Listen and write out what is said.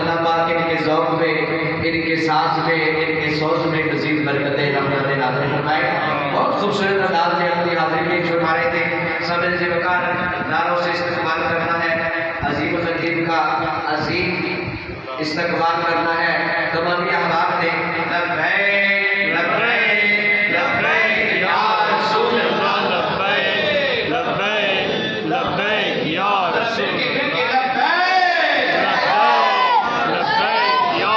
अल्लाह पाक इनके ज़ौक़ में, इनके साज में, इनके सोच में मज़ीद बरकतें रहमतें नाज़िल फरमाए। बहुत खूबसूरत अंदाज में अपनी हाज़िरी पेश फरमा रहे थे। सब ज़िम्मेदार नारों से इस्तेमाल करना है, अजीम ख़तीब का अजीम इस्तेमाल करना है। तमामी अहबाब ने लब्बैक लब्बैक लब्बैक या रसूल अल्लाह, लब्बैक लब्बैक लब्बैक या रसूल अल्लाह, या